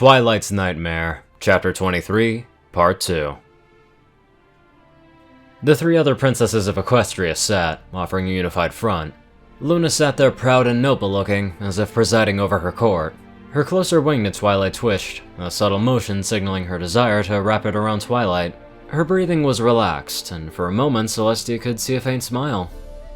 Twilight's Nightmare, Chapter 23, Part 2. The three other princesses of Equestria sat, offering a unified front. Luna sat there proud and noble-looking, as if presiding over her court. Her closer wing to Twilight twitched, a subtle motion signaling her desire to wrap it around Twilight. Her breathing was relaxed, and for a moment Celestia could see a faint smile.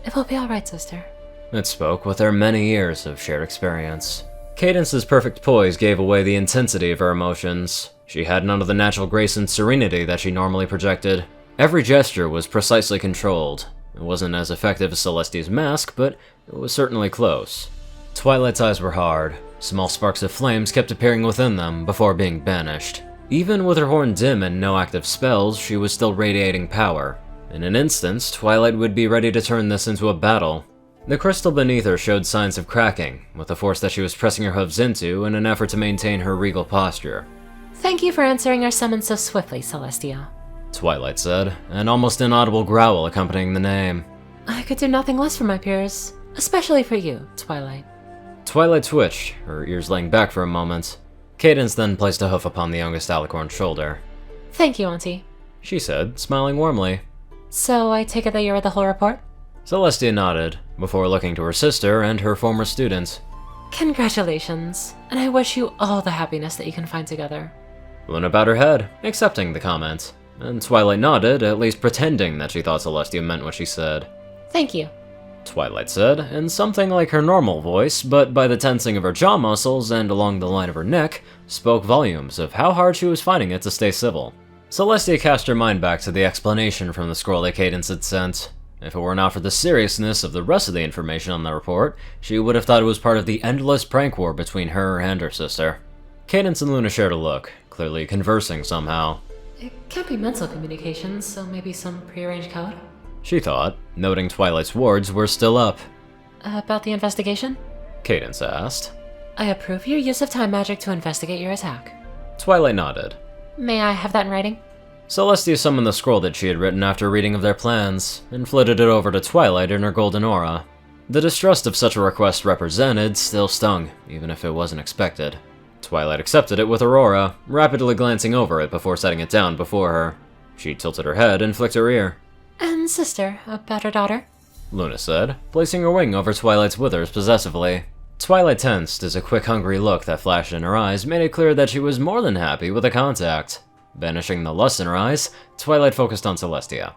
It will be alright, sister. It spoke with their many years of shared experience. Cadence's perfect poise gave away the intensity of her emotions. She had none of the natural grace and serenity that she normally projected. Every gesture was precisely controlled. It wasn't as effective as Celestia's mask, but it was certainly close. Twilight's eyes were hard. Small sparks of flames kept appearing within them before being banished. Even with her horn dim and no active spells, she was still radiating power. In an instant, Twilight would be ready to turn this into a battle. The crystal beneath her showed signs of cracking, with the force that she was pressing her hooves into in an effort to maintain her regal posture. Thank you for answering our summons so swiftly, Celestia, Twilight said, an almost inaudible growl accompanying the name. I could do nothing less for my peers, especially for you, Twilight. Twilight twitched, her ears laying back for a moment. Cadence then placed a hoof upon the youngest Alicorn's shoulder. Thank you, Auntie, she said, smiling warmly. So I take it that you read the whole report? Celestia nodded, before looking to her sister and her former student. Congratulations, and I wish you all the happiness that you can find together. Luna bowed her head, accepting the comment, and Twilight nodded, at least pretending that she thought Celestia meant what she said. Thank you, Twilight said, in something like her normal voice, but by the tensing of her jaw muscles and along the line of her neck, spoke volumes of how hard she was finding it to stay civil. Celestia cast her mind back to the explanation from the scroll that Cadence had sent. If it were not for the seriousness of the rest of the information on the report, she would have thought it was part of the endless prank war between her and her sister. Cadence and Luna shared a look, clearly conversing somehow. It can't be mental communication, so maybe some prearranged code? She thought, noting Twilight's wards were still up. About the investigation? Cadence asked. I approve your use of time magic to investigate your attack. Twilight nodded. May I have that in writing? Celestia summoned the scroll that she had written after reading of their plans, and flitted it over to Twilight in her golden aura. The distrust of such a request represented still stung, even if it wasn't expected. Twilight accepted it with her aura, rapidly glancing over it before setting it down before her. She tilted her head and flicked her ear. And sister, about her daughter? Luna said, placing her wing over Twilight's withers possessively. Twilight tensed as a quick hungry look that flashed in her eyes made it clear that she was more than happy with the contact. Banishing the lust in her eyes, Twilight focused on Celestia.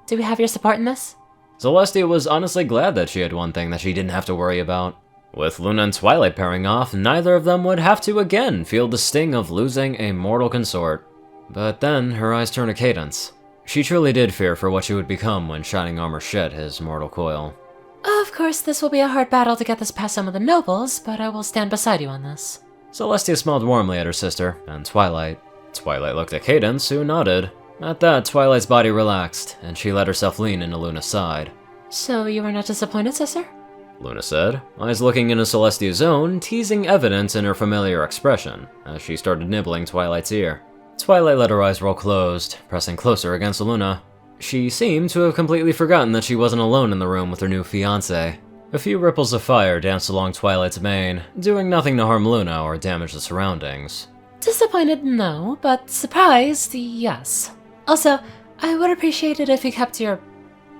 Do we have your support in this? Celestia was honestly glad that she had one thing that she didn't have to worry about. With Luna and Twilight pairing off, neither of them would have to again feel the sting of losing a mortal consort. But then, her eyes turned to Cadence. She truly did fear for what she would become when Shining Armor shed his mortal coil. Of course, this will be a hard battle to get this past some of the nobles, but I will stand beside you on this. Celestia smiled warmly at her sister, and Twilight. Twilight looked at Cadence, who nodded. At that, Twilight's body relaxed, and she let herself lean into Luna's side. So you were not disappointed, sister? Luna said, eyes looking into Celestia's own, teasing evidence in her familiar expression, as she started nibbling Twilight's ear. Twilight let her eyes roll closed, pressing closer against Luna. She seemed to have completely forgotten that she wasn't alone in the room with her new fiancé. A few ripples of fire danced along Twilight's mane, doing nothing to harm Luna or damage the surroundings. Disappointed, no, but surprised, yes. Also, I would appreciate it if you kept your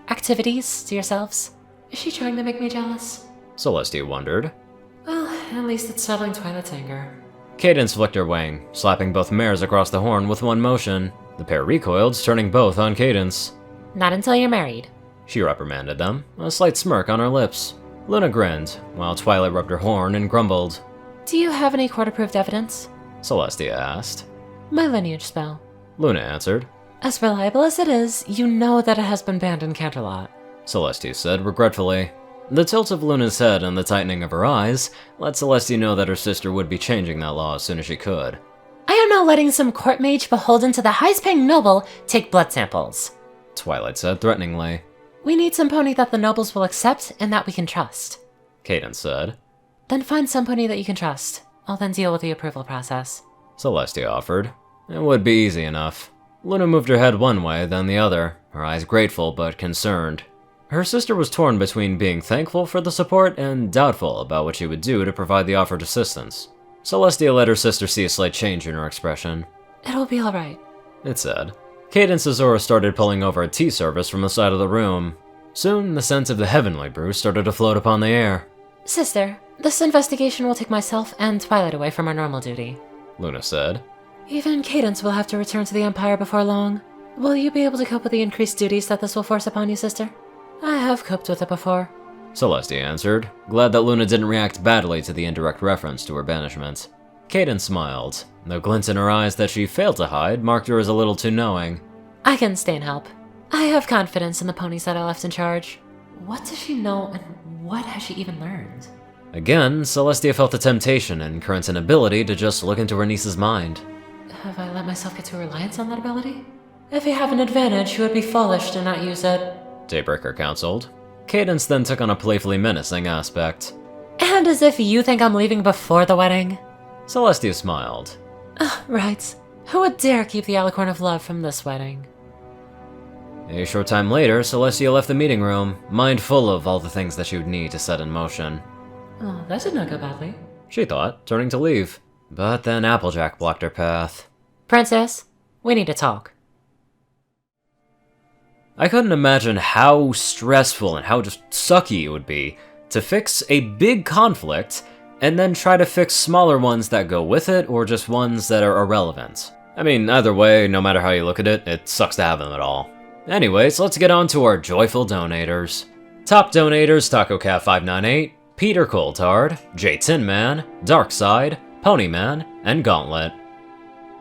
activities to yourselves. Is she trying to make me jealous? Celestia wondered. Well, at least it's settling Twilight's anger. Cadence flicked her wing, slapping both mares across the horn with one motion. The pair recoiled, turning both on Cadence. Not until you're married. She reprimanded them, a slight smirk on her lips. Luna grinned, while Twilight rubbed her horn and grumbled. Do you have any court-approved evidence? Celestia asked. My lineage spell. Luna answered. As reliable as it is, you know that it has been banned in Canterlot. Celestia said regretfully. The tilt of Luna's head and the tightening of her eyes let Celestia know that her sister would be changing that law as soon as she could. I am not letting some court mage beholden to the highest-paying noble take blood samples, Twilight said threateningly. We need some pony that the nobles will accept and that we can trust, Cadence said. Then find some pony that you can trust. I'll then deal with the approval process, Celestia offered. It would be easy enough. Luna moved her head one way, then the other, her eyes grateful but concerned. Her sister was torn between being thankful for the support and doubtful about what she would do to provide the offered assistance. Celestia let her sister see a slight change in her expression. It'll be alright, it said. Cadence's aura started pulling over a tea service from the side of the room. Soon, the scent of the heavenly brew started to float upon the air. Sister, this investigation will take myself and Twilight away from our normal duty, Luna said. Even Cadence will have to return to the Empire before long. Will you be able to cope with the increased duties that this will force upon you, sister? I have coped with it before, Celestia answered, glad that Luna didn't react badly to the indirect reference to her banishment. Cadence smiled. The glint in her eyes that she failed to hide marked her as a little too knowing. I can stay and help. I have confidence in the ponies that I left in charge. What does she know, and what has she even learned? Again, Celestia felt the temptation and current inability to just look into her niece's mind. Have I let myself get too reliant on that ability? If you have an advantage, you would be foolish to not use it, Daybreaker counseled. Cadence then took on a playfully menacing aspect. And as if you think I'm leaving before the wedding? Celestia smiled. Right. Who would dare keep the alicorn of love from this wedding? A short time later, Celestia left the meeting room, mind full of all the things that she would need to set in motion. Oh, that did not go badly, she thought, turning to leave. But then Applejack blocked her path. Princess, we need to talk. I couldn't imagine how stressful and how just sucky it would be to fix a big conflict and then try to fix smaller ones that go with it or just ones that are irrelevant. I mean, either way, no matter how you look at it, it sucks to have them at all. Anyways, let's get on to our joyful donators. Top donators: TacoCat598, Peter Coulthard, J Tinman, Darkside, Ponyman, and Gauntlet.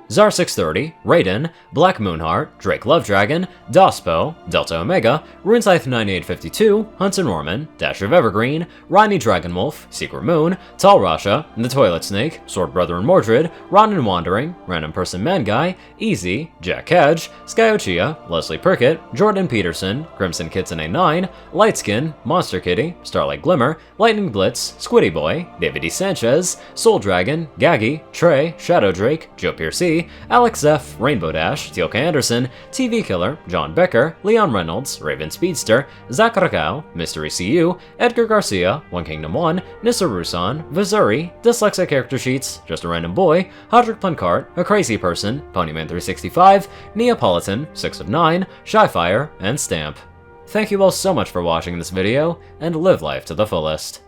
Zar630, Raiden, Black Moonheart, Drake Lovedragon, Dospo, Delta Omega, RuneScythe9852, Hunter Norman, Dash of Evergreen, Ronnie Dragonwolf, Secret Moon, Tall Rasha, The Toilet Snake, Sword Brother and Mordred, Ronin Wandering, Random Person Man Guy, Easy, Jack Hedge, Skyochia, Leslie Prickett, Jordan Peterson, Crimson Kitten A9, Lightskin, Monster Kitty, Starlight Glimmer, Lightning Blitz, Squiddy Boy, David D. Sanchez, Soul Dragon, Gaggy, Trey, Shadow Drake, Joe Piercy, Alex F., Rainbow Dash, Teal'ca Anderson, TV Killer, John Becker, Leon Reynolds, Raven Speedster, Zach Rakau, Mystery CU, Edgar Garcia, One Kingdom 1, Nissa Rusan, Vizuri, Dyslexic Character Sheets, Just a Random Boy, Hodrick Plunkart, A Crazy Person, Ponyman365, Neapolitan, 6 of 9, Shyfire, and Stamp. Thank you all so much for watching this video, and live life to the fullest.